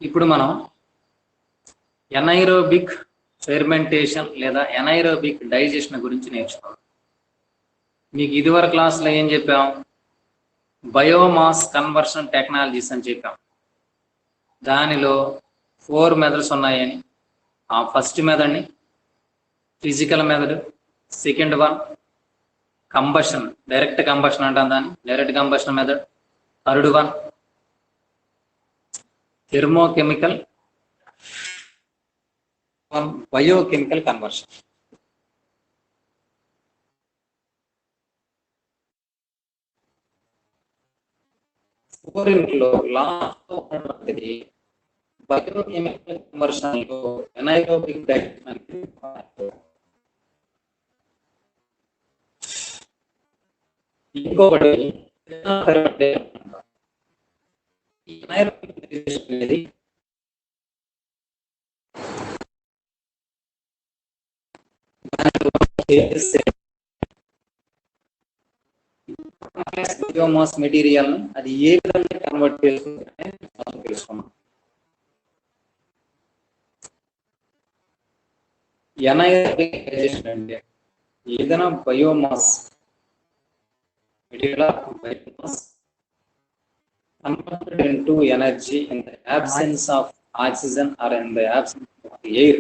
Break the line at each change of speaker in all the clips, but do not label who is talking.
ఇప్పుడు మనం anaerobic fermentation లేదా ఎనైరోబిక్ డైజెషన్ గురించి నేర్చుకోవాలి. మీకు ఇదివరకు క్లాస్లో ఏం చెప్పాం? బయోమాస్ కన్వర్షన్ టెక్నాలజీస్ అని చెప్పాం. దానిలో 4 మెథడ్స్ ఉన్నాయని. ఆ ఫస్ట్ మెథడ్ని physical method, second one combustion, direct combustion అంటాం దాన్ని, direct combustion method. Third one thermochemical, biochemical conversion. ఫోరింట్లో లాస్ట్ ఉన్నటువంటిది బయోకెమికల్ కన్వర్షన్ లో ఎనైరోబిక్ డైజెషన్. ఇంకొకటి ఎనైరోబిక్ డైజెషన్ అనేది బయోమాస్ మెటీరియల్ అది ఏ విధంగా కన్వర్ట్ చేస్తుంది తెలుసుకున్నాం. ఎనైరోబిక్ డైజెషన్ అంటే ఏదైనా biomass material biomass converted into energy in the absence of oxygen or in the absence of air.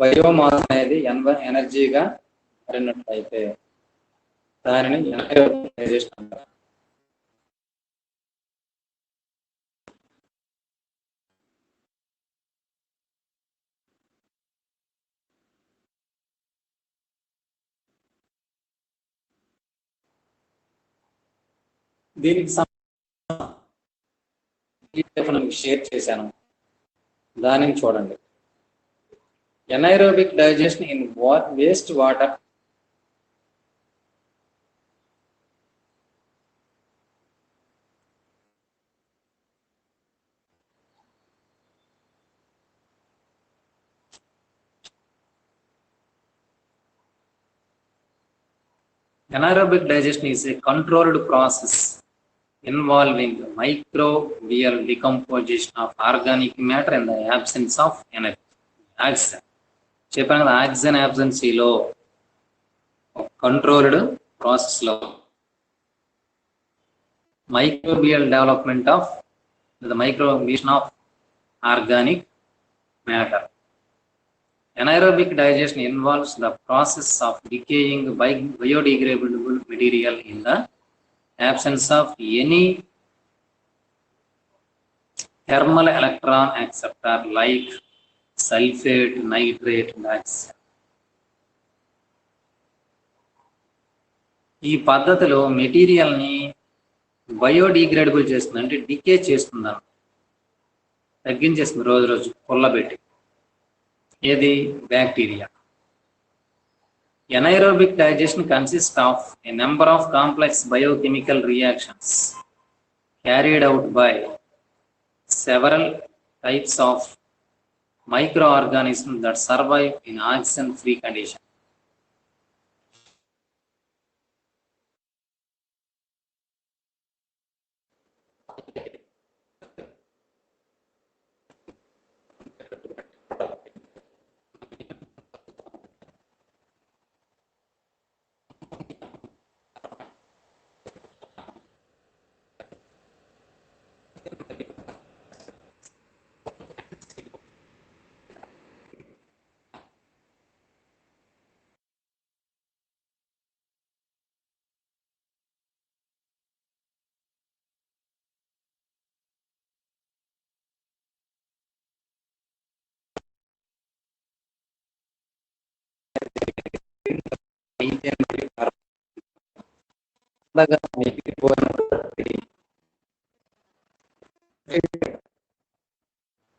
Biomass అనేది ఎనర్జీగా మారినట్లయితే దానిని ఎనైరోబిక్ డైజెషన్ అంటారు. దీనికి షేర్ చేశాను, దానిని చూడండి. Anaerobic digestion in waste water. Anaerobic digestion is a controlled process involving microbial decomposition of organic matter in the absence of energy. Oxygen. చెప్పాను కదా, ఆక్సిజన్ అబ్సెన్సీలో కంట్రోల్డ్ ప్రాసెస్లో microbial development of the microbiation of organic matter. Anaerobic digestion involves the process of decaying biodegradable material in the absence of any thermal electron acceptor like sulfate, nitrate, oxygen. ఈ పద్ధతిలో మెటీరియల్ని biodegradable చేస్తుంది, అంటే decay చేస్తుంది, తగ్గించేస్తుంది రోజు రోజు కొల్లబెట్టి. ఏది? Bacteria. Anaerobic digestion consists of a number of complex biochemical reactions carried out by several types of microorganisms that survive in oxygen-free condition.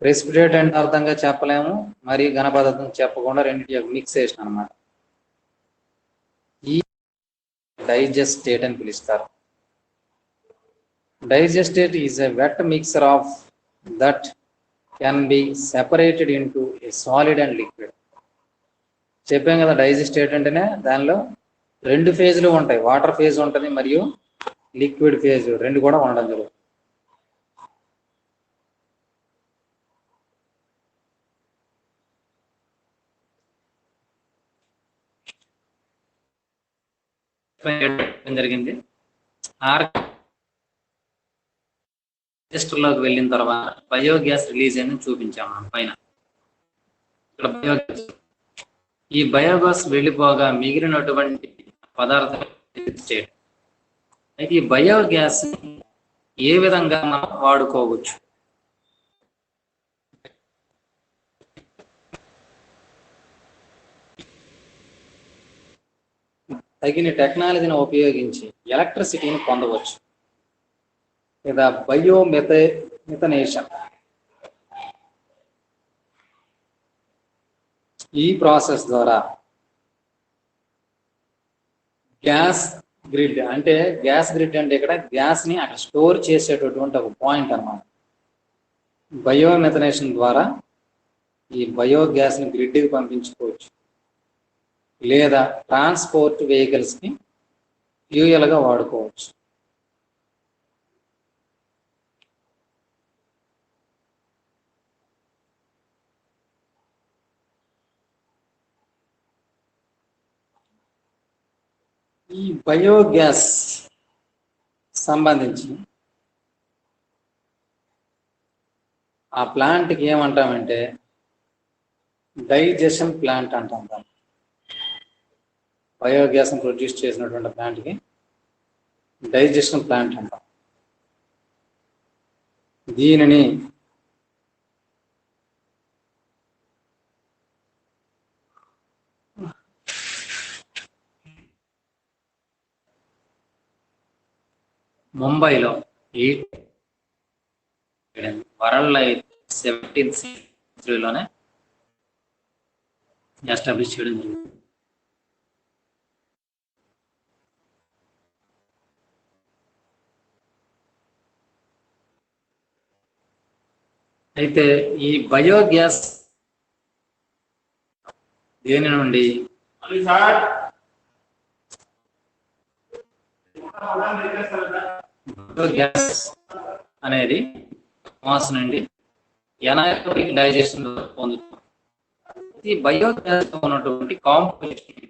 Precipitate అంటే అర్థంగా చెప్పలేము, మరి ఘనపదార్థం చెప్పకుండా రెండింటి మిక్స్ చేసిన అనమాట. ఈ డైజెస్టేట్ అని పిలుస్తారు. Digestate is a wet mixer of that can be separated into a solid and liquid. చెప్పాం కదా, డైజెస్ట్ స్టేట్ అంటేనే దానిలో రెండు ఫేజ్లు ఉంటాయి, వాటర్ ఫేజ్ ఉంటుంది మరియు లిక్విడ్ ఫేజ్ రెండు కూడా ఉండడం జరుగుతుంది. జరిగింది లోకి వెళ్ళిన తర్వాత బయోగ్యాస్ రిలీజ్ అని చూపించాము మనం పైన. ఇక్కడ బయోగ్యాస్, ఈ బయోగ్యాస్ వెళ్ళిపోగా మిగిలినటువంటి పదార్థం చేయడం. అయితే ఈ బయోగ్యాస్ ఏ విధంగా మనం వాడుకోవచ్చు? తగిన టెక్నాలజీని ఉపయోగించి ఎలక్ట్రిసిటీని పొందవచ్చు. లేదా మిథనేషన్, ఈ ప్రాసెస్ ద్వారా గ్యాస్ గ్రిడ్ అంటే ఇక్కడ గ్యాస్ ని అక్కడ స్టోర్ చేసేటటువంటి ఒక పాయింట్ అన్నమాట. బయోమెథనేషన్ ద్వారా ఈ బయోగ్యాస్ ని గ్రిడ్కి పంపించుకోవచ్చు, లేదా ట్రాన్స్పోర్ట్ వెహికల్స్ కి ఫ్యూయల్ గా వాడుకోవచ్చు. ఈ బయోగ్యాస్ సంబంధించి ఆ ప్లాంట్కి ఏమంటామంటే డైజెషన్ ప్లాంట్ అంటాం. దాన్ని బయోగ్యాస్ని ప్రొడ్యూస్ చేసినటువంటి ప్లాంట్కి డైజెషన్ ప్లాంట్ అంటాం. దీనిని ముంబైలో వరల్డ్ 17th centuryలోనే ఎస్టాబ్లిష్ చేయడం జరిగింది. అయితే ఈ బయోగ్యాస్ దేని నుండి? బయోగ్యాస్ అనేది మాస్ నుండి ఎనారోబిక్ డైజెషన్ పొందుతుంది. ఈ బయోగ్యాస్ ఉన్నటువంటి composition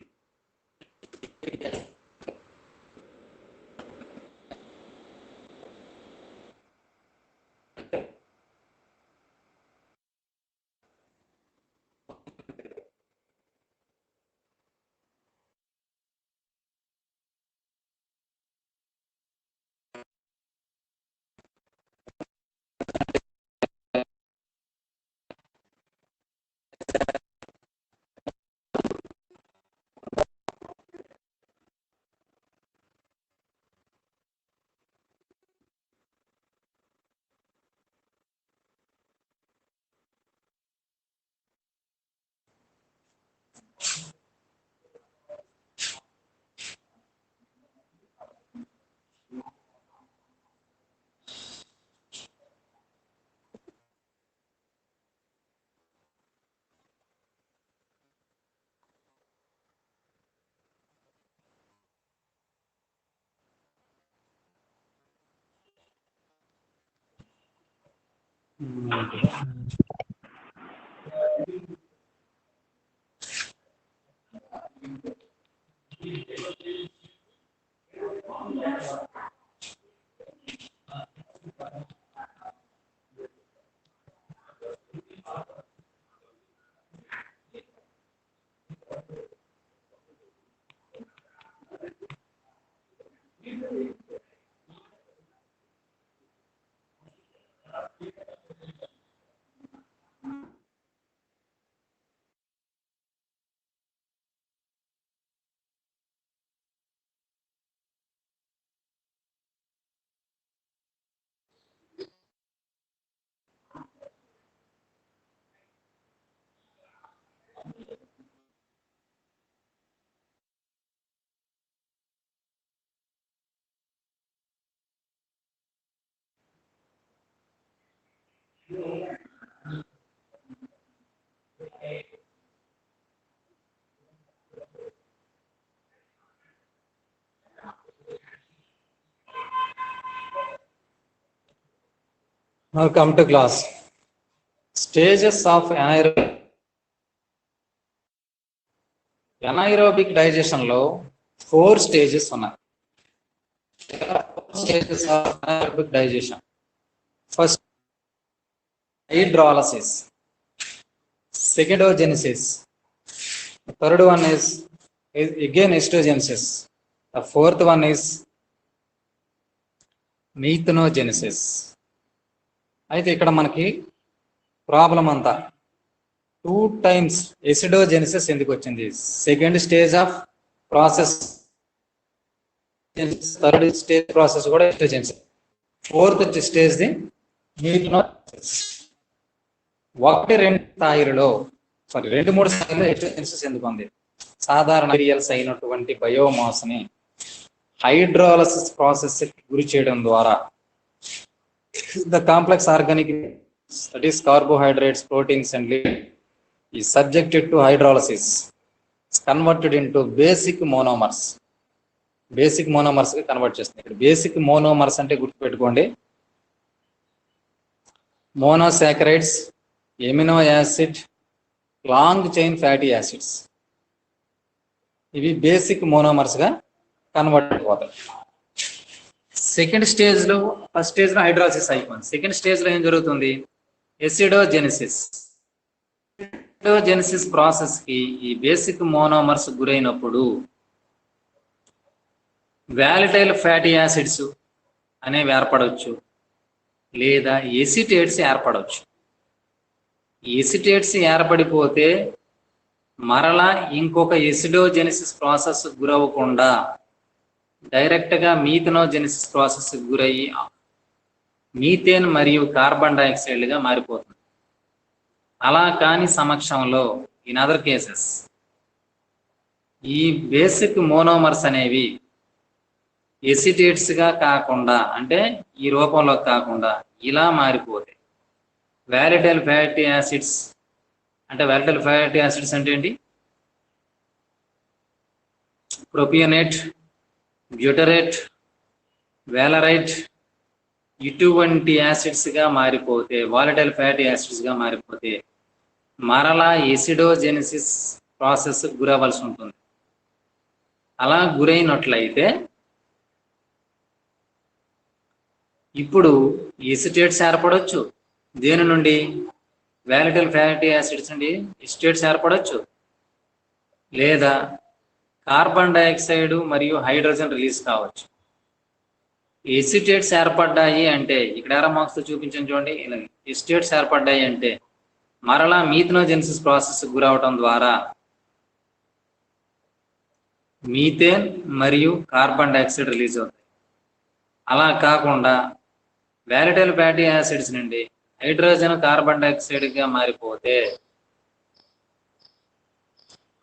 Now come to class. Stages of anaerobic digestion లో 4 stages ఉన్నాయి. Stages of anaerobic digestion. First, hydrolysis. Secondogenesis. The third one is again histogenesis. The fourth one is methanogenesis. అయితే ఇక్కడ మనకి problem అంతా 2 times ఎసిడోజెనిసిస్ ఎందుకు వచ్చింది? Second stage of process, third stage process కూడా ఎసిడోజెనిసిస్, fourth stage the మీథనోజెనిసిస్. 1-2 స్థాయిలలో sorry 2-3 స్థాయిలో ఎసిడోజెనిసిస్ ఎందుకు ఉంది? సాధారణ మెటీరియల్స్ అయినటువంటి బయోమాస్ ని హైడ్రాలసిస్ ప్రాసెస్ గురి చేయడం ద్వారా the complex organic, that is carbohydrates, proteins and lipids, is subjected to hydrolysis. It's converted into basic monomers. Basic monomers కి కన్వర్ట్ చేస్తుంది. ఇక్కడ బేసిక్ మోనోమర్స్ అంటే గుర్తుపెట్టుకోండి, monosaccharides, amino acid, long chain fatty acids, ఇవి basic monomers గా convert అయిపోతాయి. Second stage లో, first stage లో హైడ్రాలసిస్ అయిపోయింది. సెకండ్ స్టేజ్ లో ఏం జరుగుతుంది? ఎసిడోజెనిసిస్. ఎసిడోజెనిసిస్ ప్రాసెస్ కి ఈ బేసిక్ మోనోమర్స్ గురైనప్పుడు వాలటైల్ ఫ్యాటీ యాసిడ్స్ అనేవి ఏర్పడవచ్చు, లేదా ఎసిటేట్స్ ఏర్పడవచ్చు. ఎసిటేట్స్ ఏర్పడిపోతే మరలా ఇంకొక ఎసిడోజెనిసిస్ ప్రాసెస్ గురవ్వకుండా డైరెక్ట్ గా మీథనోజెనిసిస్ ప్రాసెస్ గురయ్యి మీథేన్ మరియు కార్బన్ డైఆక్సైడ్ గా మారిపోతుంది. అలా కాని సమక్షంలో ఇన్ అదర్ కేసెస్ ఈ బేసిక్ మోనోమర్స్ అనేవి ఎసిటేట్స్ గా కాకుండా, అంటే ఈ రూపంలో కాకుండా ఇలా మారిపోతాయి. వాలటైల్ ఫ్యాటీ యాసిడ్స్ అంటే, వాలటైల్ ఫ్యాటీ యాసిడ్స్ అంటే ఏంటి? ప్రొపియోనేట్, బ్యూటరేట్, వేలరైట్, ఇటువంటి యాసిడ్స్ గా మారిపోతే, వాలటైల్ ఫ్యాటీ యాసిడ్స్ గా మారిపోతే మరలా ఎసిడోజెనిసిస్ ప్రాసెస్ గురవలసి ఉంటుంది. అలా గురైనట్లయితే ఇప్పుడు ఎసిటేట్స్ ఏర్పడవచ్చు. దేని నుండి? వాలటైల్ ఫ్యాటీ యాసిడ్స్ నుండి ఎసిటేట్స్ ఏర్పడవచ్చు, లేదా కార్బన్ డైఆక్సైడ్ మరియు హైడ్రోజన్ రిలీజ్ కావచ్చు. ఎసిటేట్స్ ఏర్పడ్డాయి అంటే ఇక్కడ ఎర్ర మార్క్స్ తో చూపించండి చూడండి. ఇలా ఎసిటేట్స్ ఏర్పడ్డాయి అంటే మరలా మీథనోజెనిసిస్ ప్రాసెస్ గురవటం ద్వారా మీథేన్ మరియు కార్బన్ డైఆక్సైడ్ రిలీజ్ అవుతాయి. అలా కాకుండా వాలటైల్ ఫ్యాటీ యాసిడ్స్ నుండి హైడ్రోజన్ కార్బన్ డైఆక్సైడ్ గా మారిపోతే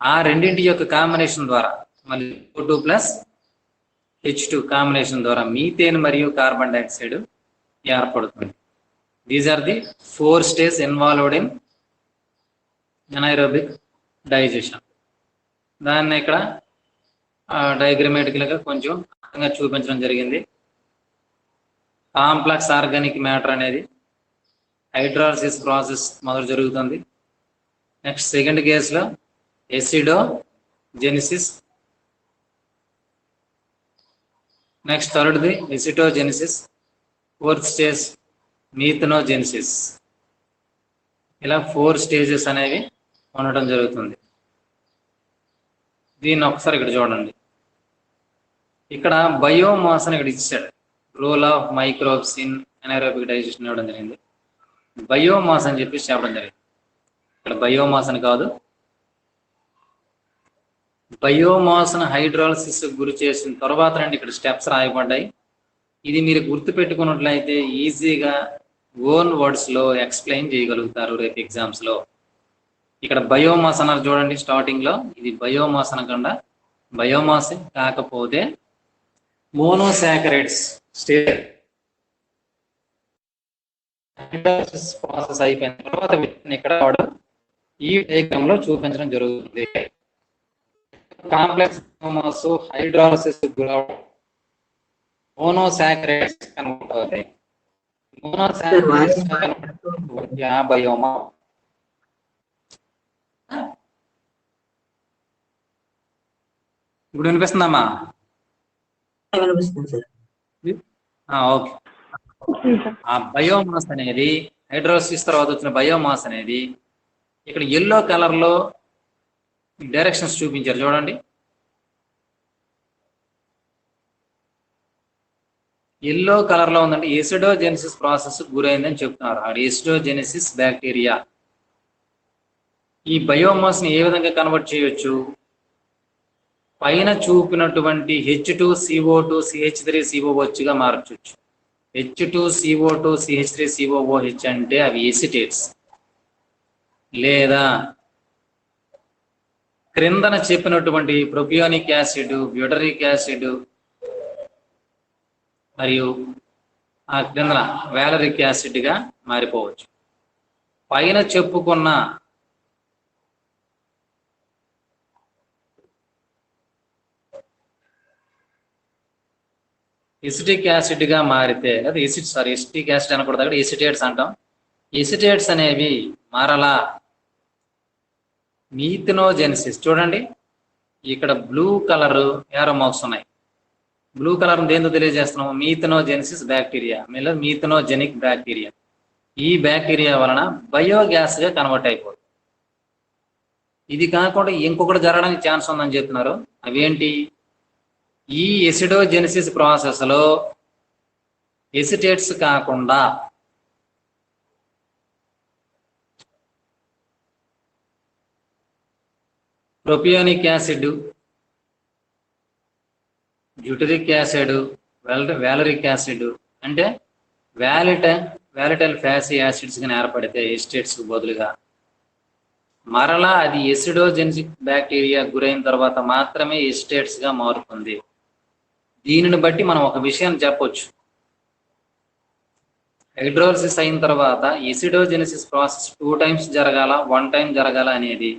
ఆ రెండింటి యొక్క కాంబినేషన్ ద్వారా మళ్ళీ O2 ప్లస్ H2 కాంబినేషన్ ద్వారా మీథేన్ మరియు కార్బన్ డైఆక్సైడ్ ఏర్పడుతుంది. These are the 4 stage involved in anaerobic digestion. దాన్ని ఇక్కడ డయాగ్రమాటికల్ గా కొంచెం అందంగా చూపించడం జరిగింది. కాంప్లెక్స్ ఆర్గానిక్ మ్యాటర్ అనేది హైడ్రాలసిస్ ప్రాసెస్ మొదలు జరుగుతుంది. నెక్స్ట్ సెకండ్ కేసులో acidogenesis, next third the acetogenesis, fourth stage methanogenesis. ఇలా 4 స్టేజెస్ అనేవి ఉండటం జరుగుతుంది. దీన్ని ఒకసారి ఇక్కడ చూడండి. ఇక్కడ బయోమాస్ అని ఇక్కడ ఇచ్చాడు. Role of microbes in anaerobic digestion ఇవ్వడం జరిగింది. బయోమాస్ అని చెప్పేసి చెప్పడం జరిగింది. ఇక్కడ బయోమాస్ అని కాదు, బయోమాస్ను హైడ్రాలసిస్ గురి చేసిన తర్వాత రండి ఇక్కడ స్టెప్స్ రాయబడ్డాయి. ఇది మీరు గుర్తు పెట్టుకున్నట్లయితే ఈజీగా ఓన్ వర్డ్స్ లో ఎక్స్ప్లెయిన్ చేయగలుగుతారు రేపు ఎగ్జామ్స్ లో. ఇక్కడ బయోమాస్ అన్నారు చూడండి స్టార్టింగ్ లో, ఇది బయోమాస్ అనకుండా బయోమాస్ కాకపోతే మోనోసాకరైడ్స్ స్టేజ్ ప్రాసెస్ అయిపోయిన తర్వాత ఇక్కడ ఈ డయాగ్రామ్ లో చూపించడం జరుగుతుంది. కాంప్లెక్స్ మోనోమర్స్ హైడ్రాలసిస్ గురవడం మోనోసాకరైడ్స్ కన్వర్ట్ అవుతాయి. బయోమా. ఇప్పుడు వినిపిస్తుందమ్మా?
వినిపిస్తుంది సార్.
ఓకే. ఆ బయోమాస్ అనేది హైడ్రోసిస్ తర్వాత వచ్చిన బయోమాస్ అనేది ఇక్కడ ఎల్లో కలర్ లో డైరెక్షన్స్ చూపించారు చూడండి. ఎల్లో కలర్ లో ఉందంటే ఎసిడోజెనిసిస్ ప్రాసెస్ గురైందని చెప్తున్నారు. ఆ ఎసిడోజెనిసిస్ బ్యాక్టీరియా. ఈ బయోమాస్ ని ఏ విధంగా కన్వర్ట్ చేయొచ్చు? పైన చూపినటువంటి H2CO2CH3COOH గా మార్చొచ్చు. H2CO2CH3COOH అంటే అవి ఎసిటేట్స్. లేదా క్రిందన చెప్పినటువంటి ప్రొపియోనిక్ యాసిడ్, బ్యూటరిక్ యాసిడ్ మరియు ఆ క్రిందన వాలరిక్ యాసిడ్ గా మారిపోవచ్చు. పైన చెప్పుకున్న ఎసిటిక్ యాసిడ్ గా మారితే, లేదా ఎసిటిక్ యాసిడ్ అనకూడదు, అక్కడ ఎసిటేట్స్ అంటాం. ఎసిటేట్స్ అనేవి మరలా మీథనోజెనిసిస్. చూడండి ఇక్కడ బ్లూ కలర్ ఏరో మార్క్స్ ఉన్నాయి. బ్లూ కలర్ దేంతో తెలియజేస్తున్నాము? మీథనోజెనిసిస్ బ్యాక్టీరియా, లేదా మీథనోజెనిక్ బ్యాక్టీరియా. ఈ బ్యాక్టీరియా వలన బయోగ్యాస్ గా కన్వర్ట్ అయిపోతుంది. ఇది కాకుండా ఇంకొకటి జరగడానికి ఛాన్స్ ఉందని చెప్తున్నారు. అవేంటి? ఈ ఎసిడోజెనిసిస్ ప్రాసెస్ లో ఎసిటేట్స్ కాకుండా propionic acid, butyric acid, valeric acid అంటే వ్యాలటైల్ ఫ్యాటీ యాసిడ్స్ గా ఏర్పడితే ఎసిటేట్స్ కు బదులుగా మరలా అది ఎసిడోజెనిసిక్ బ్యాక్టీరియా గురైన తర్వాత మాత్రమే ఎసిటేట్స్ గా మారుతుంది. దీనిని బట్టి మనం ఒక విషయం చెప్పొచ్చు. హైడ్రోలిసిస్ అయిన తర్వాత ఎసిడోజెనిసిస్ ప్రాసెస్ 2 times జరగాల, 1 time జరగాల అనేది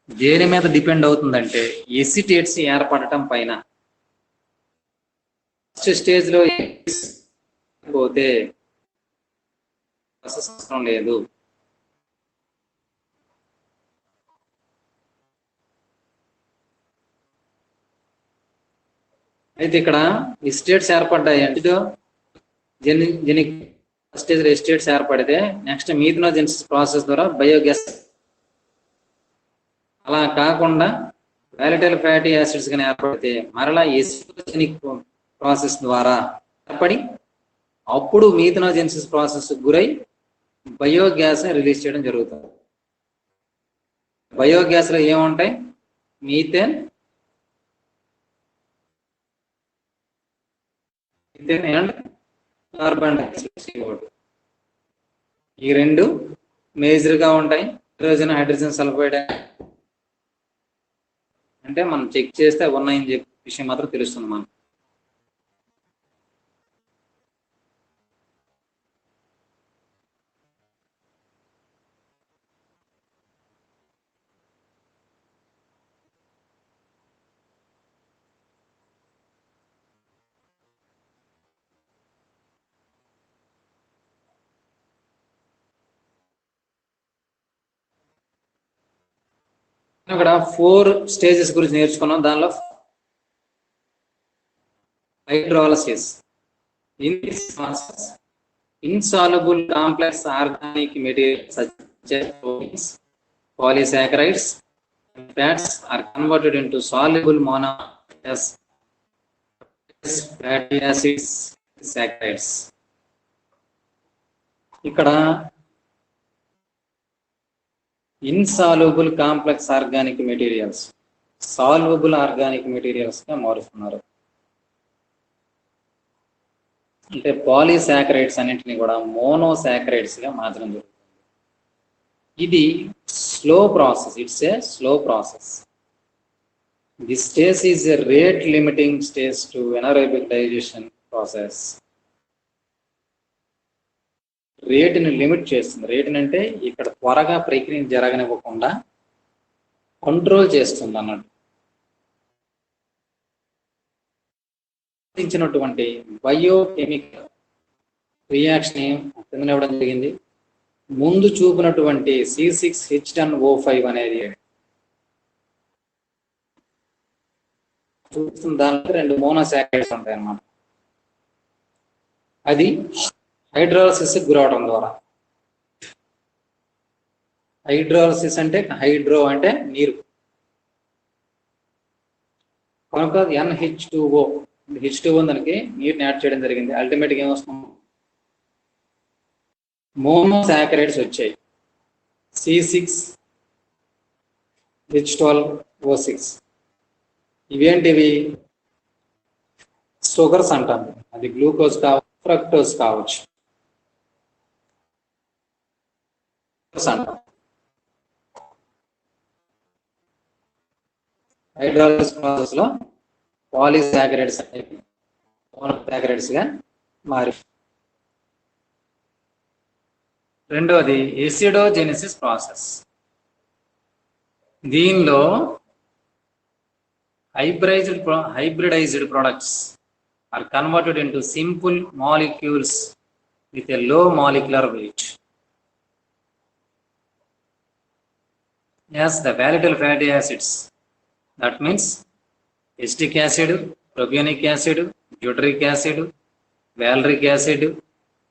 దేని మీద డిపెండ్ అవుతుందంటే ఎసిటేట్స్ ఏర్పడటం పైన. ఫస్ట్ స్టేజ్ లో పోతే అవసరం లేదు. అయితే ఇక్కడ ఎసిటేట్స్ ఏర్పడ్డాయి అంటే జెనిక్ స్టేజ్ లో ఎసిటేట్స్ ఏర్పడితే నెక్స్ట్ మీథనోజెనిసిస్ ప్రాసెస్ ద్వారా బయోగ్యాస్. అలా కాకుండా వాలటైల్ ఫ్యాటీ యాసిడ్స్ గా ఏర్పడితే మరలా ఎసిడోజెనిక్ ప్రాసెస్ ద్వారా ఏర్పడి అప్పుడు మీథనోజెనిసిస్ ప్రాసెస్ గురై బయోగ్యాస్ రిలీజ్ చేయడం జరుగుతుంది. బయోగ్యాస్ లో ఏముంటాయి? Methane and carbon dioxide, CO2. ఈ రెండు మేజర్ గా ఉంటాయి. హైడ్రోజన్ సల్ఫైడ్ అంటే మనం చెక్ చేస్తే ఉన్నాయని చెప్పి విషయం మాత్రం తెలుస్తుంది మనకు. ఇక్కడ 4 stages గురించి నేర్చుకున్నాం. దానిలో hydrolysis, insoluble complex organic materials such as proteins, polysaccharides, and fats are converted into soluble monoamines, fatty acids, saccharides. ఇక్కడ insoluble complex organic materials solvable organic materials గా మారుస్తున్నారు. అంటే పాలీసాకరైడ్స్ అన్నింటినీ కూడా మోనోసాకరైడ్స్ గా మార్చడం జరుగుతుంది. ఇది slow process. It's a slow process. This stage is a rate limiting stage to anaerobic digestion process. రేటుని లిమిట్ చేస్తుంది. రేటుని అంటే ఇక్కడ త్వరగా ప్రక్రియ జరగనివ్వకుండా కంట్రోల్ చేస్తుంది అన్నట్టు. బయోకెమికల్ రియాక్షన్ కింద ఇవ్వడం జరిగింది. ముందు చూపినటువంటి C6H10O5 అనేది చూస్తున్న దాంట్లో 2 మోనోసాకరైడ్స్ ఉంటాయి అన్నమాట. అది హైడ్రాలసిస్ గురవడం ద్వారా, హైడ్రాలసిస్ అంటే హైడ్రో అంటే నీరు, కనుక NH2O H2O దానికి నీరుని యాడ్ చేయడం జరిగింది. అల్టిమేట్గా ఏమొస్తుంది, మోనోసాకరైడ్స్ వచ్చాయి, C6H12O6. ఇవేంటివి, షుగర్స్ అంటాం. అది గ్లూకోజ్ కావచ్చు, ఫ్రక్టోజ్ కావచ్చు. హైడ్రాలసిస్ ప్రాసెస్ లో పాలీసాకరైడ్స్ అనేవి మోనోసాకరైడ్స్ గా మారి. రెండవది ఎసిడోజెనిసిస్ ప్రాసెస్. దీనిలో hybridized products are converted into simple molecules with a low molecular weight as the volatile fatty acids. That means acetic acid, propionic acid, butyric acid, valeric acid,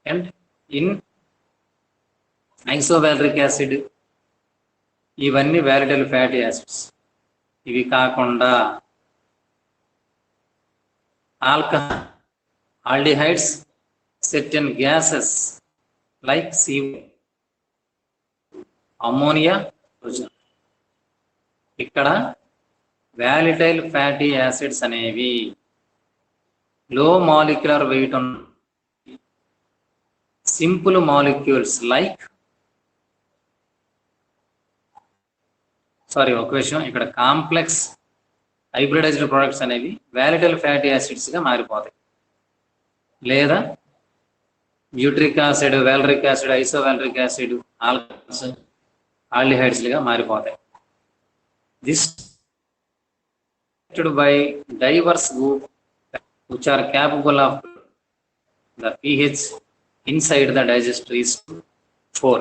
and in isovaleric acid. ఇవన్నీ volatile fatty acids. ఇవి కాకుండా alcohol, aldehydes, certain gases like CO, ammonia, hydrogen. ఇక్కడ volatile fatty acids అనేవి low molecular weight on simple molecules like, ఒక విషయం, ఇక్కడ complex hybridized products అనేవి volatile fatty acids గా మారిపోతాయి, లేదా butyric acid, valeric acid, isovaleric acid, alcohols, aldehydes గా మారిపోతాయి. This by diverse group which are capable of the pH inside the digester is 4.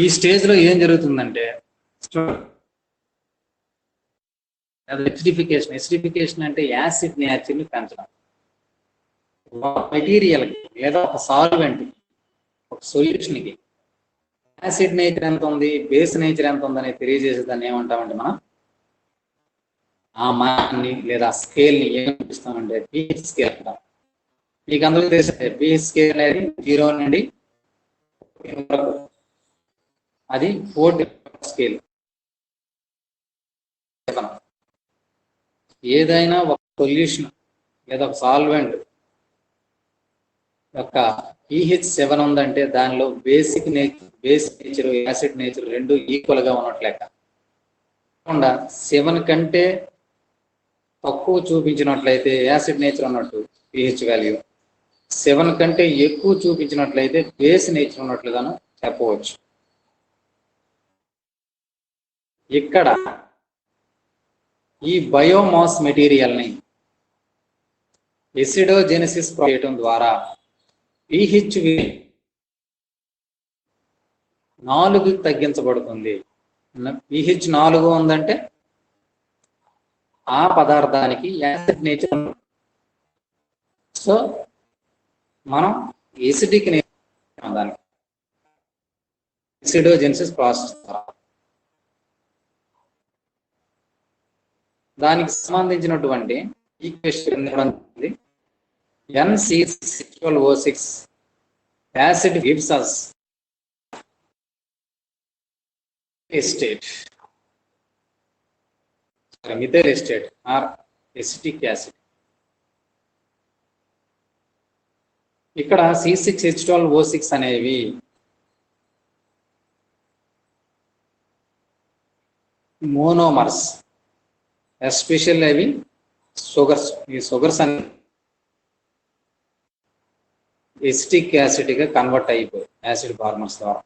ఈ స్టేజ్ లో ఏం జరుగుతుందంటే ఎసిడిఫికేషన్ అంటే యాసిడ్ నేచర్ ని పెంచడం. మెటీరియల్ లేదా ఒక సాల్వెంట్, ఒక సొల్యూషన్ కి యాసిడ్ నేచర్ ఎంత ఉంది, బేస్ నేచర్ ఎంత ఉందని తెలియజేసేదాన్ని ఏమంటామంటే మనం ఆ మాన్ని లేదా స్కేల్ ని ఏమిస్తామంటే pH స్కేల్ అంటాం. మీకు అందరూ తెలిసే pH స్కేల్ అనేది 0 నుండి అది 4 స్కేల్. ఏదైనా ఒక సొల్యూషన్ లేదా ఒక సాల్వెంట్ యొక్క pH 7 ఉందంటే దానిలో బేస్ నేచర్, యాసిడ్ నేచర్ రెండు ఈక్వల్ గా ఉన్నట్లెక్క. 7 కంటే తక్కువ చూపించినట్లయితే యాసిడ్ నేచర్ ఉన్నట్టు pH వాల్యూ, 7 కంటే ఎక్కువ చూపించినట్లయితే బేస్ నేచర్ ఉన్నట్లుగాను చెప్పవచ్చు. ఇక్కడ ఈ బయోమాస్ మెటీరియల్ ని ఎసిడోజెనిసిస్ చేయడం ద్వారా pH 4 తగ్గించబడుతుంది. pH 4 ఉందంటే ఆ పదార్థానికి యాసిడ్ నేచర్. సో మనం ఎసిడిక్ నేచర్ దానికి ఎసిడోజెనిసిస్ ప్రాసెస్ ద్వారా దానికి సంబంధించినటువంటి equation NC6H12O6 acid gives us methyl acetate or acetic acid. ఇక్కడ C6H12O6 అనేవి మోనోమర్స్, ఎస్పెషల్ అవి షుగర్స్. ఈ షుగర్స్ అని ఎసిటిక్ యాసిడ్ గా కన్వర్ట్ అయిపోయి యాసిడ్ ఫార్మర్స్ ద్వారా.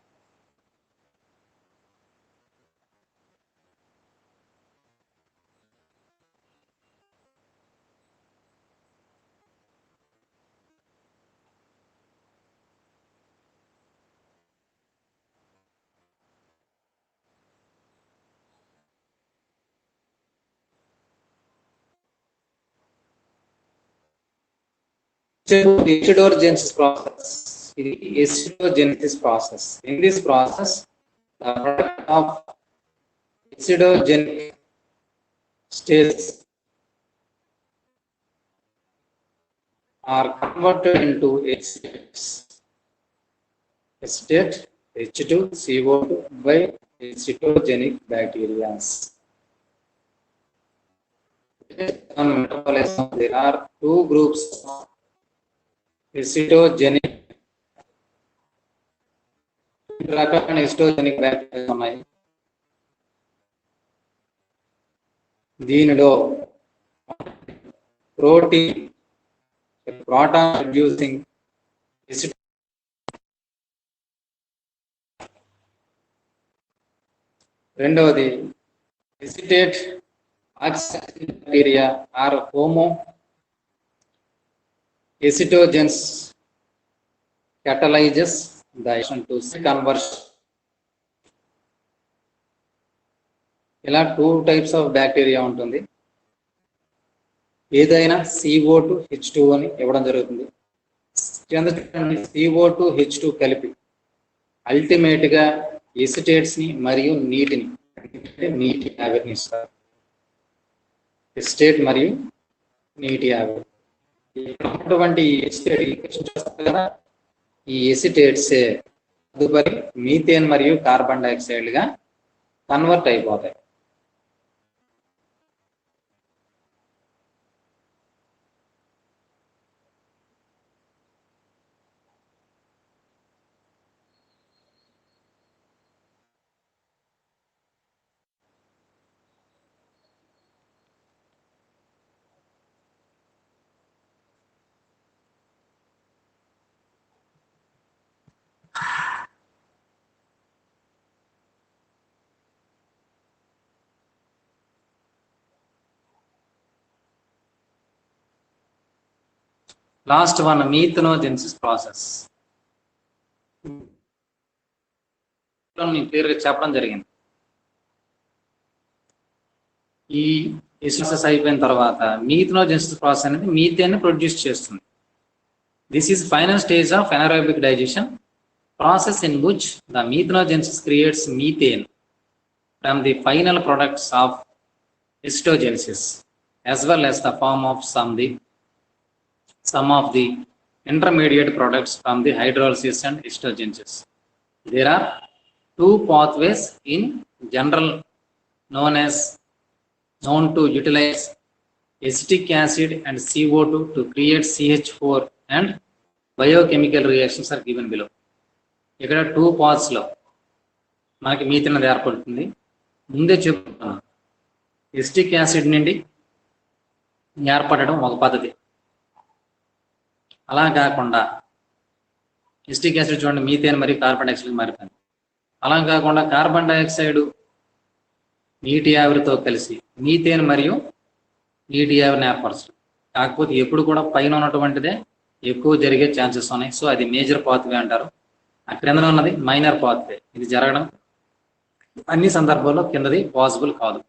acidogenesis process. Acidogenesis process. In this process, the product of acidogenic states are converted into acetates. Acetate H2CO2 by acetogenic bacteria. On metabolism, there are two groups of acetogenic and acetogenic bacteria ఉన్నాయి. దీనిలో proton reducing రెండవది acetate oxidation bacteria are homo acetogens catalyzes the reaction to conversion. ఇలా two types of bacteria ఉంటుంది. ఏదైనా CO2 H2 అని ఇవ్వడం జరుగుతుంది. కింద చూడండి, CO2 H2 కలిపి అల్టిమేట్ గా ఎసిటేట్స్ ని మరియు నీటిని, నీటి ఆవిరిని ఇస్తారు. ఎసిటేట్ మరియు నీటి ఆవిరి. అటువంటి ఈ ఎసిటేట్సే తదుపరి మీథేన్ మరియు కార్బన్ డైఆక్సైడ్ గా కన్వర్ట్ అయిపోతాయి. Last one, methanogenesis process. క్లియర్గా చెప్పడం జరిగింది. ఈ ఎసిడోసిస్ అయిపోయిన తర్వాత మీథనోజెన్సిస్ ప్రాసెస్ అనేది మీథేన్ ప్రొడ్యూస్ చేస్తుంది. This is final stage of anaerobic digestion process in which the methanogenesis creates methane from the final products of acidogenesis as well as the form of some of the intermediate products from the hydrolysis and acidogenesis. There are two pathways in general known to utilize acetic acid and CO2 to create CH4, and biochemical reactions are given below. ఇక్కడ two paths లో మనకి methane అనేది ఏర్పడుతుంది. ముందే చెప్తున్నాను, acetic acid నుండి ఏర్పడడం ఒక పద్ధతి. అలా కాకుండా ఎసిటిక్ యాసిడ్ చూడండి మీథేన్ మరియు కార్బన్ డైఆక్సైడ్ మారిపోయింది. అలా కాకుండా కార్బన్ డైఆక్సైడ్ నీటి ఆవిరితో కలిసి మీథేన్ మరియు నీటి ఆవిరిని ఏర్పరచడం. కాకపోతే ఎప్పుడు కూడా పైన ఉన్నటువంటిదే ఎక్కువ జరిగే ఛాన్సెస్ ఉన్నాయి. సో అది మేజర్ పాత్వే అంటారు. ఆ క్రింద ఉన్నది మైనర్ పాత్వే. ఇది జరగడం అన్ని సందర్భాల్లో కిందది పాసిబుల్ కాదు.